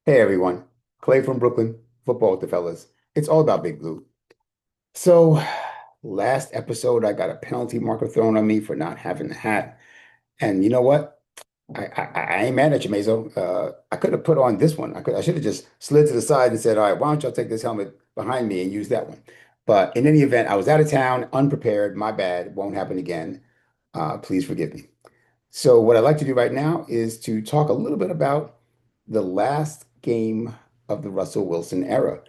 Hey everyone, Clay from Brooklyn, football with the fellas. It's all about Big Blue. So, last episode, I got a penalty marker thrown on me for not having the hat. And you know what? I ain't mad at you, Mazo. I could have put on this one. I should have just slid to the side and said, "All right, why don't y'all take this helmet behind me and use that one?" But in any event, I was out of town, unprepared. My bad. Won't happen again. Please forgive me. So, what I'd like to do right now is to talk a little bit about the last game of the Russell Wilson era,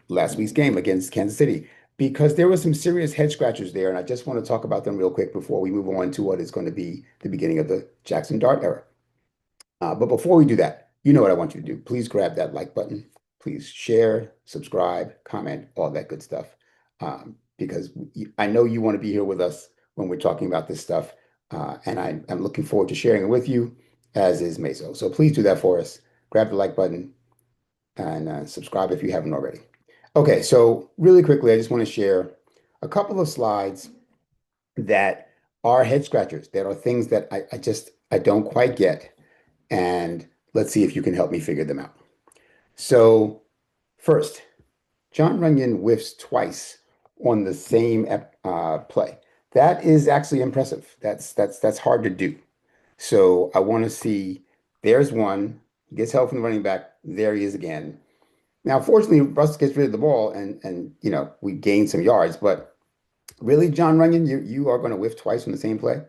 last week's game against Kansas City, because there were some serious head scratchers there, and I just want to talk about them real quick before we move on to what is going to be the beginning of the Jackson Dart era. But before we do that, you know what I want you to do. Please grab that like button. Please share, subscribe, comment, all that good stuff. Because I know you want to be here with us when we're talking about this stuff. And I'm looking forward to sharing it with you, as is Meso. So please do that for us. Grab the like button and subscribe if you haven't already. Okay, so really quickly, I just want to share a couple of slides that are head scratchers, that are things that I don't quite get, and let's see if you can help me figure them out. So, first, John Runyon whiffs twice on the same play. That is actually impressive. That's hard to do. So I want to see. There's one. Gets help from the running back. There he is again. Now, fortunately, Russ gets rid of the ball, and we gain some yards. But really, John Runyon, you are going to whiff twice on the same play.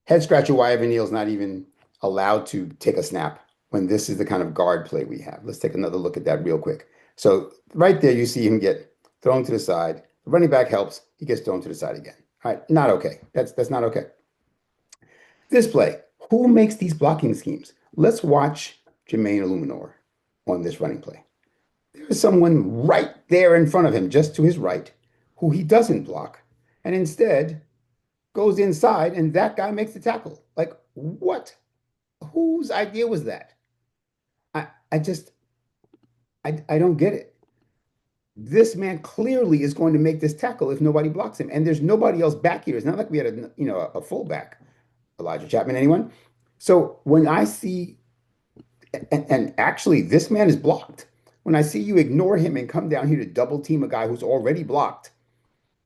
Head scratcher why Evan Neal's not even allowed to take a snap when this is the kind of guard play we have. Let's take another look at that real quick. So right there, you see him get thrown to the side. The running back helps. He gets thrown to the side again. All right, not okay. That's not okay. This play, who makes these blocking schemes? Let's watch Jermaine Illuminor on this running play. There is someone right there in front of him, just to his right, who he doesn't block, and instead goes inside, and that guy makes the tackle. Like, what? Whose idea was that? I just I don't get it. This man clearly is going to make this tackle if nobody blocks him, and there's nobody else back here. It's not like we had a fullback, Elijah Chapman, anyone. So when I see and actually this man is blocked. When I see you ignore him and come down here to double team a guy who's already blocked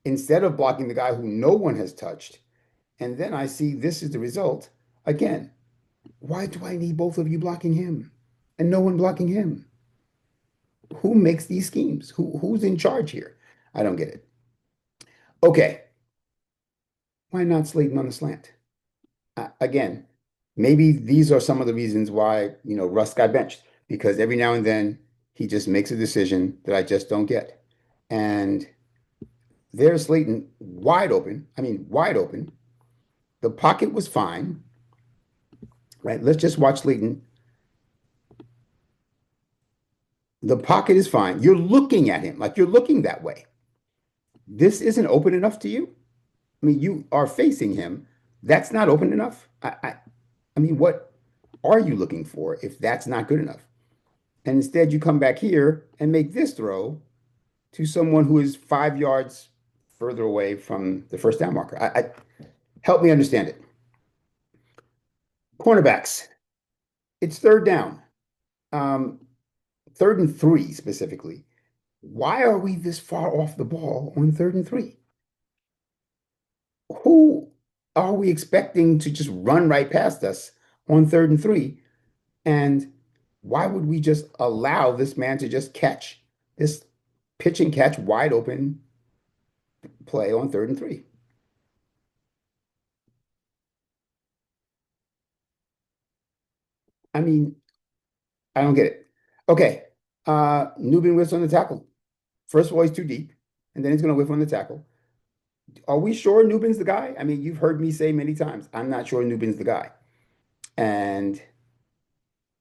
instead of blocking the guy who no one has touched, and then I see this is the result. Again, why do I need both of you blocking him and no one blocking him? Who makes these schemes? Who's in charge here? I don't get it. Okay, why not Slayton on the slant? Again, maybe these are some of the reasons why, Russ got benched because every now and then he just makes a decision that I just don't get. And there's Slayton wide open. I mean, wide open. The pocket was fine, right? Let's just watch Slayton. The pocket is fine. You're looking at him like you're looking that way. This isn't open enough to you. I mean, you are facing him. That's not open enough. I mean, what are you looking for if that's not good enough? And instead, you come back here and make this throw to someone who is 5 yards further away from the first down marker. Help me understand it. Cornerbacks, it's third down, um, third and three specifically. Why are we this far off the ball on third and three? Who are we expecting to just run right past us on third and three? And why would we just allow this man to just catch this pitch and catch wide open play on third and three? I mean, I don't get it. Okay. Newbin whiffs on the tackle. First of all, he's too deep, and then he's going to whiff on the tackle. Are we sure Newbin's the guy? I mean, you've heard me say many times, I'm not sure Newbin's the guy. And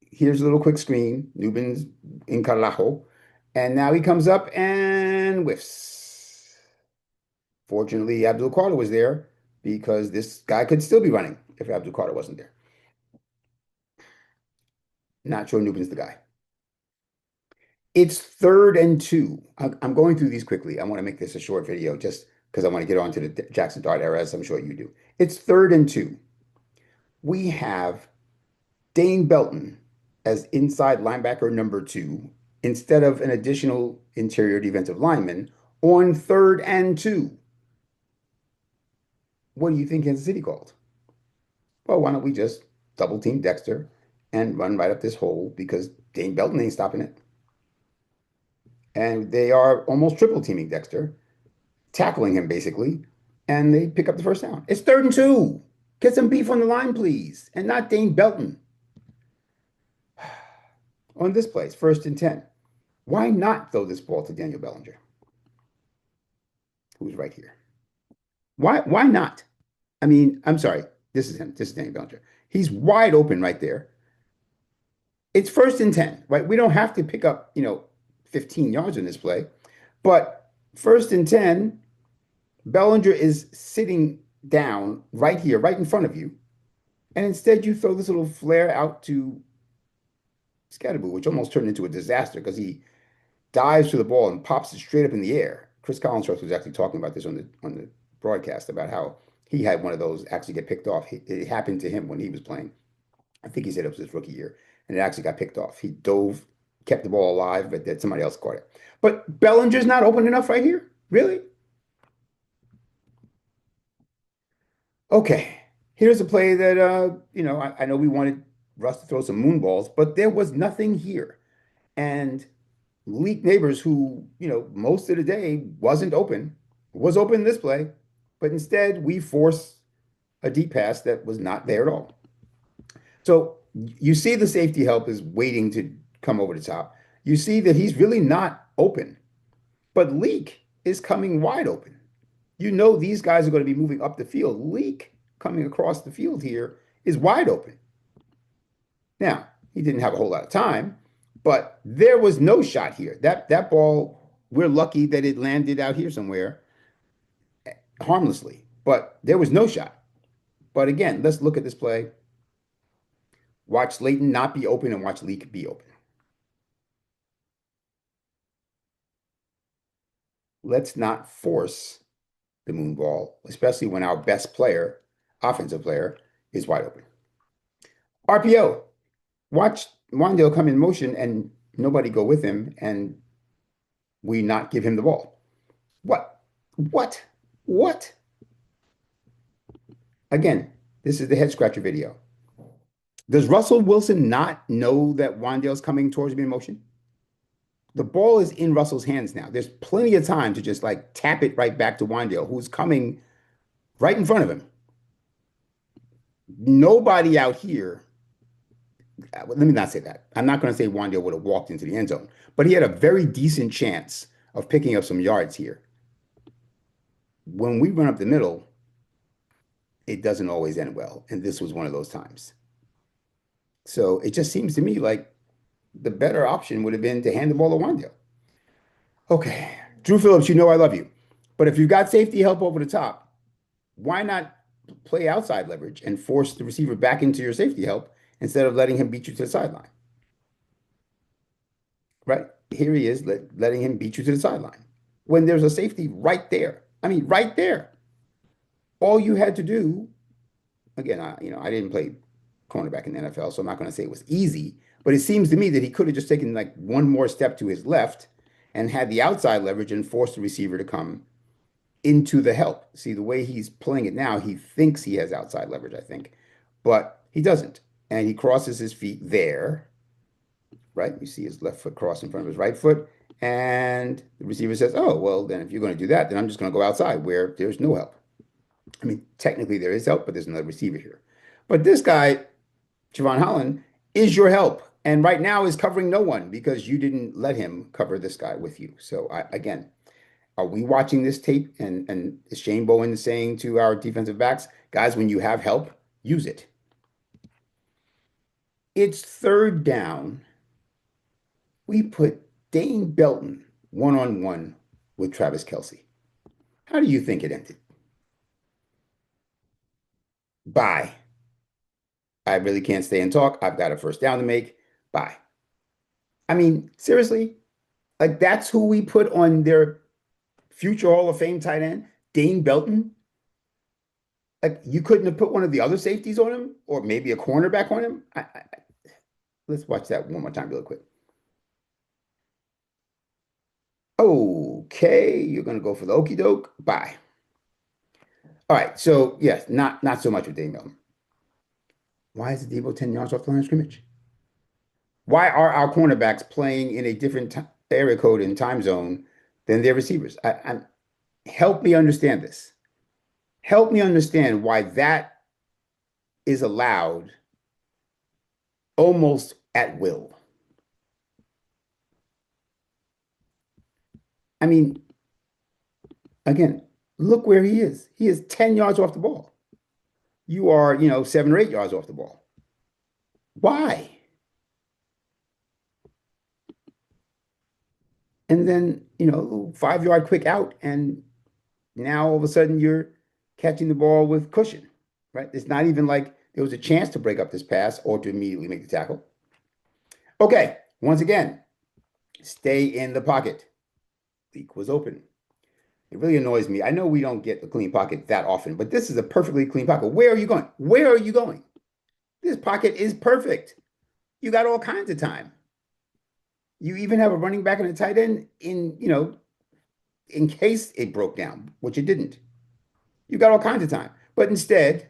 here's a little quick screen. Newbin's in Carajo. And now he comes up and whiffs. Fortunately, Abdul Carter was there because this guy could still be running if Abdul Carter wasn't there. Not sure Newbin's the guy. It's third and two. I'm going through these quickly. I want to make this a short video just because I want to get on to the Jackson Dart era, as I'm sure you do. It's third and two. We have Dane Belton as inside linebacker number two instead of an additional interior defensive lineman on 3rd and 2. What do you think Kansas City called? Well, why don't we just double team Dexter and run right up this hole because Dane Belton ain't stopping it. And they are almost triple teaming Dexter, tackling him basically, and they pick up the first down. It's 3rd and 2. Get some beef on the line, please, and not Dane Belton. On this play, 1st and 10. Why not throw this ball to Daniel Bellinger, who's right here? Why not? I mean, I'm sorry. This is him. This is Daniel Bellinger. He's wide open right there. It's 1st and 10, right? We don't have to pick up, 15 yards in this play. But 1st and 10, Bellinger is sitting down right here, right in front of you. And instead you throw this little flare out to Scatterboo, which almost turned into a disaster because he dives to the ball and pops it straight up in the air. Chris Collinsworth was actually talking about this on the broadcast about how he had one of those actually get picked off. It happened to him when he was playing. I think he said it was his rookie year, and it actually got picked off. He dove, kept the ball alive, but then somebody else caught it. But Bellinger's not open enough right here? Really? Okay. Here's a play that, I know we wanted Russ to throw some moon balls, but there was nothing here. And Leak Neighbors, who, most of the day wasn't open, was open in this play, but instead we force a deep pass that was not there at all. So you see the safety help is waiting to come over the top. You see that he's really not open, but Leak is coming wide open. You know these guys are going to be moving up the field. Leak coming across the field here is wide open. Now, he didn't have a whole lot of time, but there was no shot here. That ball, we're lucky that it landed out here somewhere harmlessly, but there was no shot. But again, let's look at this play. Watch Slayton not be open and watch Leak be open. Let's not force the moon ball, especially when our best player, offensive player, is wide open. RPO. Watch Wandale come in motion and nobody go with him and we not give him the ball. What? What? What? Again, this is the head scratcher video. Does Russell Wilson not know that Wandale's coming towards me in motion? The ball is in Russell's hands now. There's plenty of time to just like tap it right back to Wandale, who's coming right in front of him. Nobody out here. Let me not say that. I'm not going to say Wandale would have walked into the end zone, but he had a very decent chance of picking up some yards here. When we run up the middle, it doesn't always end well. And this was one of those times. So it just seems to me like the better option would have been to hand the ball to Wandale. Okay. Drew Phillips, you know I love you. But if you've got safety help over the top, why not play outside leverage and force the receiver back into your safety help instead of letting him beat you to the sideline? Right? Here he is letting him beat you to the sideline when there's a safety right there. I mean, right there. All you had to do, again, I didn't play cornerback in the NFL, so I'm not going to say it was easy, but it seems to me that he could have just taken like one more step to his left and had the outside leverage and forced the receiver to come into the help. See, the way he's playing it now, he thinks he has outside leverage, I think, but he doesn't. And he crosses his feet there, right? You see his left foot cross in front of his right foot. And the receiver says, oh, well, then if you're going to do that, then I'm just going to go outside where there's no help. I mean, technically there is help, but there's another receiver here. But this guy, Javon Holland, is your help. And right now is covering no one because you didn't let him cover this guy with you. So again, are we watching this tape and is Shane Bowen saying to our defensive backs, guys, when you have help, use it. It's 3rd down. We put Dane Belton one-on-one with Travis Kelce. How do you think it ended? Bye. I really can't stay and talk. I've got a first down to make. Bye. I mean, seriously, like that's who we put on their future Hall of Fame tight end, Dane Belton. Like you couldn't have put one of the other safeties on him or maybe a cornerback on him. Let's watch that one more time real quick. Okay, you're gonna go for the okey doke. Bye. All right, so yes, not so much with Dave Milton. Why is the Debo 10 yards off the line of scrimmage? Why are our cornerbacks playing in a different area code and time zone than their receivers? Help me understand this. Help me understand why that is allowed almost at will. I mean, again, look where he is. He is 10 yards off the ball. You are, 7 or 8 yards off the ball. Why? And then, 5 yard quick out, and now all of a sudden you're catching the ball with cushion, right? It's not even like there was a chance to break up this pass or to immediately make the tackle. Okay, once again, stay in the pocket. Leak was open. It really annoys me. I know we don't get a clean pocket that often, but this is a perfectly clean pocket. Where are you going? Where are you going? This pocket is perfect. You got all kinds of time. You even have a running back and a tight end in case it broke down, which it didn't. You got all kinds of time. But instead,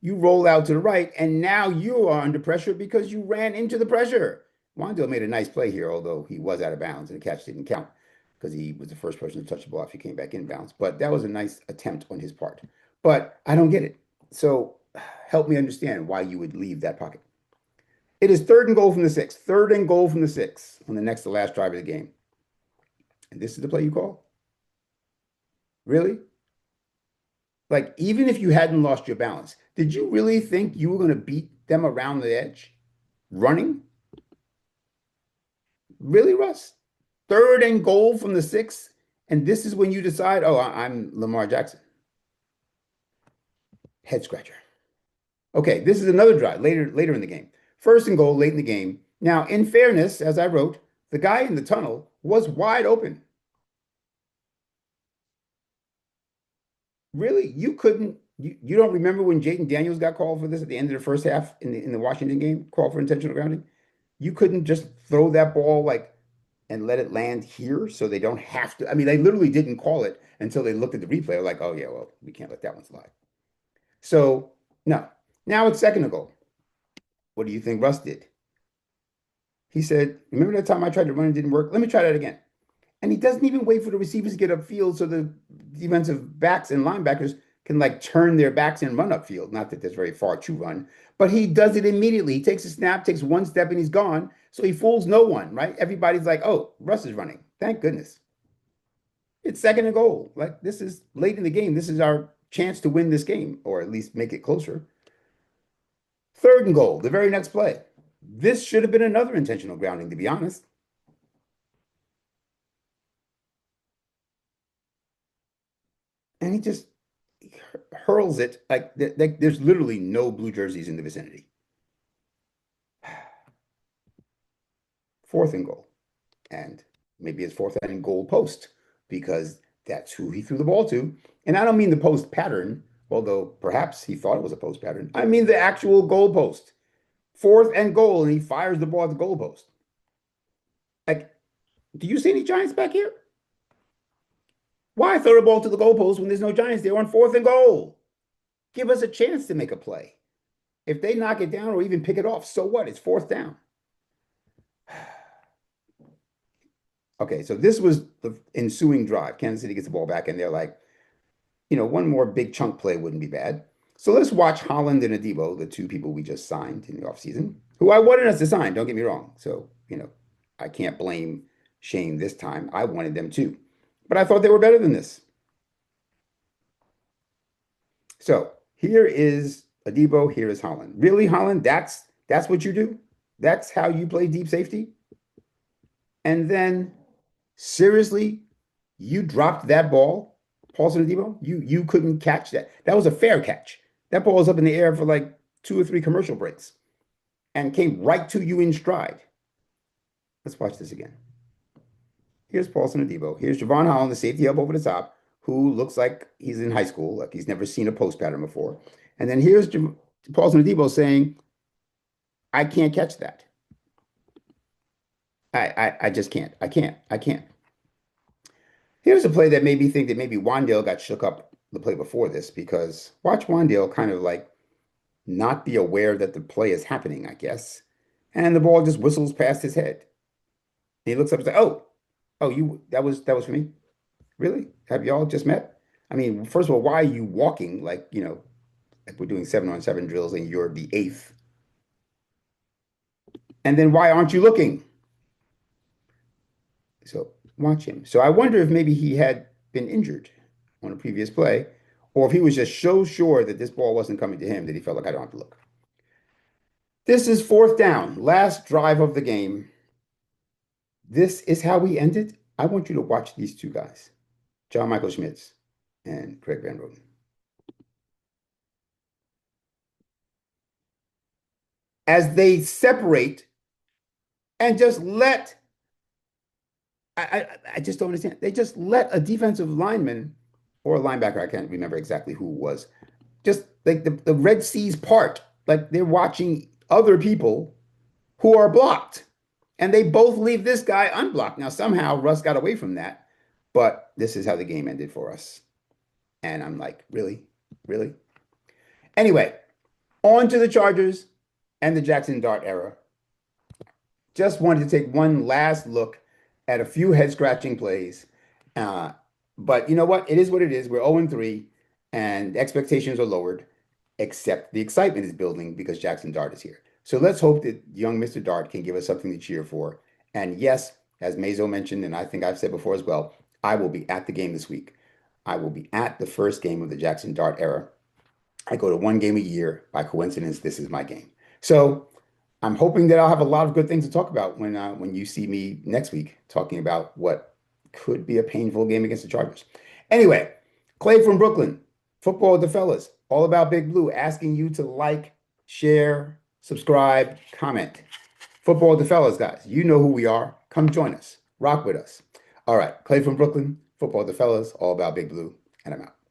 you roll out to the right, and now you are under pressure because you ran into the pressure. Wandale made a nice play here, although he was out of bounds and the catch didn't count because he was the first person to touch the ball after he came back in bounds. But that was a nice attempt on his part. But I don't get it. So help me understand why you would leave that pocket. It is third and goal from the six. Third and goal from the six on the next to last drive of the game. And this is the play you call? Really? Like, even if you hadn't lost your balance, did you really think you were going to beat them around the edge running? Really, Russ? Third and goal from the six, and this is when you decide, oh, I'm Lamar Jackson. Head scratcher. Okay, this is another drive later in the game. First and goal late in the game. Now, in fairness, as I wrote, the guy in the tunnel was wide open. Really? You don't remember when Jaden Daniels got called for this at the end of the first half in the Washington game, called for intentional grounding? You couldn't just throw that ball like and let it land here so they don't have to. I mean, they literally didn't call it until they looked at the replay. They're like, oh yeah, well, we can't let that one slide. So no. Now it's second and goal. What do you think Russ did? He said, remember that time I tried to run and didn't work? Let me try that again. And he doesn't even wait for the receivers to get upfield so the defensive backs and linebackers can like turn their backs and run upfield. Not that there's very far to run, but he does it immediately. He takes a snap, takes one step, and he's gone. So he fools no one, right? Everybody's like, oh, Russ is running. Thank goodness. It's second and goal. Like, this is late in the game. This is our chance to win this game, or at least make it closer. Third and goal, the very next play. This should have been another intentional grounding, to be honest. And he just hurls it like there's literally no blue jerseys in the vicinity. Fourth and goal. And maybe it's fourth and goal post because that's who he threw the ball to. And I don't mean the post pattern, although perhaps he thought it was a post pattern. I mean the actual goal post. Fourth and goal, and he fires the ball at the goal post. Like, do you see any Giants back here? Why throw the ball to the goalpost when there's no Giants there on fourth and goal? Give us a chance to make a play. If they knock it down or even pick it off, so what? It's fourth down. Okay, so this was the ensuing drive. Kansas City gets the ball back, and they're like, one more big chunk play wouldn't be bad. So let's watch Holland and Adebo, the two people we just signed in the offseason, who I wanted us to sign, don't get me wrong. So, I can't blame Shane this time. I wanted them too. But I thought they were better than this. So here is Adebo, here is Holland. Really, Holland? That's what you do? That's how you play deep safety? And then, seriously, you dropped that ball, Paulson Adebo? You couldn't catch that. That was a fair catch. That ball was up in the air for like 2 or 3 commercial breaks and came right to you in stride. Let's watch this again. Here's Paulson Adebo. Here's Javon Holland, the safety up over the top, who looks like he's in high school, like he's never seen a post pattern before. And then here's Paulson Adebo saying, I can't catch that. I just can't. I can't. I can't. Here's a play that made me think that maybe Wandale got shook up the play before this because watch Wandale kind of like not be aware that the play is happening, I guess. And the ball just whistles past his head. And he looks up and says, "Oh, oh, you that was for me? Really? Have y'all just met? I mean, first of all, why are you walking like, like we're doing 7-on-7 drills and you're the eighth? And then why aren't you looking?" So watch him. So I wonder if maybe he had been injured on a previous play, or if he was just so sure that this ball wasn't coming to him that he felt like I don't have to look. This is fourth down, last drive of the game. This is how we ended. I want you to watch these two guys, John Michael Schmitz and Craig Van Roten, as they separate and just let I just don't understand. They just let a defensive lineman or a linebacker, I can't remember exactly who it was, just like the Red Seas part. Like they're watching other people who are blocked. And they both leave this guy unblocked. Now, somehow Russ got away from that, but this is how the game ended for us. And I'm like, really? Really? Anyway, on to the Chargers and the Jackson Dart era. Just wanted to take one last look at a few head scratching plays. Uh, but you know what? It is what it is. We're 0-3 and expectations are lowered, except the excitement is building because Jackson Dart is here. So let's hope that young Mr. Dart can give us something to cheer for. And yes, as Mazo mentioned, and I think I've said before as well, I will be at the game this week. I will be at the first game of the Jackson Dart era. I go to one game a year. By coincidence, this is my game. So I'm hoping that I'll have a lot of good things to talk about when you see me next week talking about what could be a painful game against the Chargers. Anyway, Clay from Brooklyn, football with the fellas, all about Big Blue, asking you to like, share, subscribe, comment. Football with the fellas, guys. You know who we are. Come join us. Rock with us. All right, Clay from Brooklyn, football with the fellas, all about Big Blue, and I'm out.